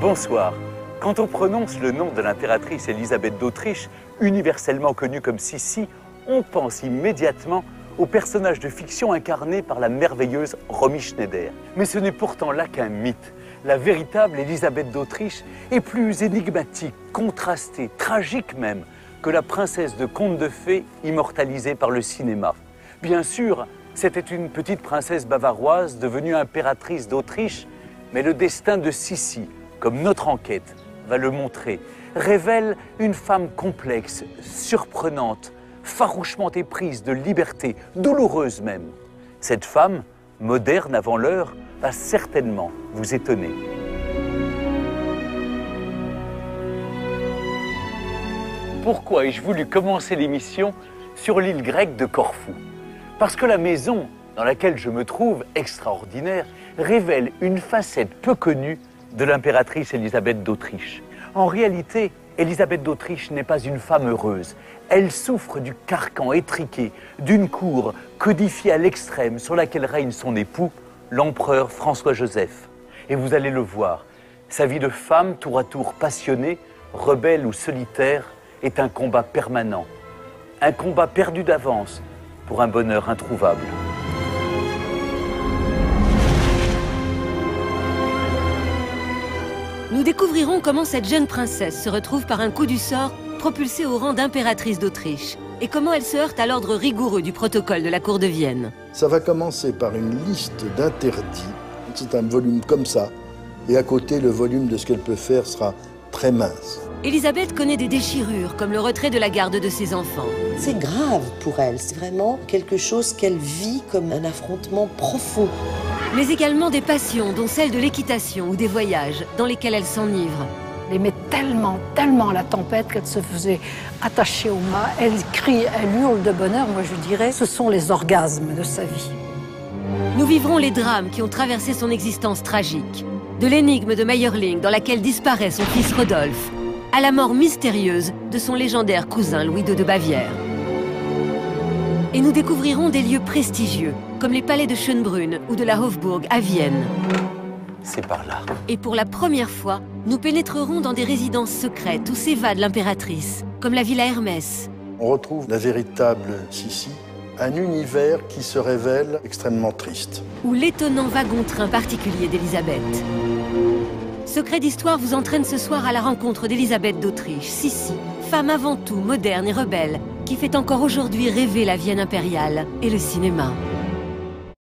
Bonsoir. Quand on prononce le nom de l'impératrice Élisabeth d'Autriche, universellement connue comme Sissi, on pense immédiatement au personnage de fiction incarné par la merveilleuse Romy Schneider. Mais ce n'est pourtant là qu'un mythe. La véritable Élisabeth d'Autriche est plus énigmatique, contrastée, tragique même, que la princesse de contes de fées immortalisée par le cinéma. Bien sûr, c'était une petite princesse bavaroise devenue impératrice d'Autriche, mais le destin de Sissi, comme notre enquête va le montrer, révèle une femme complexe, surprenante, farouchement éprise de liberté, douloureuse même. Cette femme, moderne avant l'heure, va certainement vous étonner. Pourquoi ai-je voulu commencer l'émission sur l'île grecque de Corfou? Parce que la maison dans laquelle je me trouve, extraordinaire, révèle une facette peu connue de l'impératrice Élisabeth d'Autriche. En réalité, Élisabeth d'Autriche n'est pas une femme heureuse. Elle souffre du carcan étriqué d'une cour codifiée à l'extrême sur laquelle règne son époux, l'empereur François-Joseph. Et vous allez le voir, sa vie de femme tour à tour passionnée, rebelle ou solitaire, est un combat permanent. Un combat perdu d'avance pour un bonheur introuvable. Nous découvrirons comment cette jeune princesse se retrouve par un coup du sort propulsée au rang d'impératrice d'Autriche et comment elle se heurte à l'ordre rigoureux du protocole de la cour de Vienne. Ça va commencer par une liste d'interdits. C'est un volume comme ça. Et à côté, le volume de ce qu'elle peut faire sera très mince. Élisabeth connaît des déchirures, comme le retrait de la garde de ses enfants. C'est grave pour elle, c'est vraiment quelque chose qu'elle vit comme un affrontement profond. Mais également des passions, dont celle de l'équitation ou des voyages, dans lesquels elle s'enivre. Elle aimait tellement la tempête qu'elle se faisait attacher au mât. Elle crie, elle hurle de bonheur. Moi, je dirais, ce sont les orgasmes de sa vie. Nous vivrons les drames qui ont traversé son existence tragique. De l'énigme de Meyerling, dans laquelle disparaît son fils Rodolphe, à la mort mystérieuse de son légendaire cousin Louis II de Bavière. Et nous découvrirons des lieux prestigieux, comme les palais de Schönbrunn ou de la Hofburg à Vienne. C'est par là. Et pour la première fois, nous pénétrerons dans des résidences secrètes où s'évade l'impératrice, comme la Villa Hermès. On retrouve la véritable Sissi, un univers qui se révèle extrêmement triste. Ou l'étonnant wagon-train particulier d'Élisabeth. Secret d'Histoire vous entraîne ce soir à la rencontre d'Élisabeth d'Autriche, Sissi, femme avant tout moderne et rebelle, qui fait encore aujourd'hui rêver la Vienne impériale et le cinéma.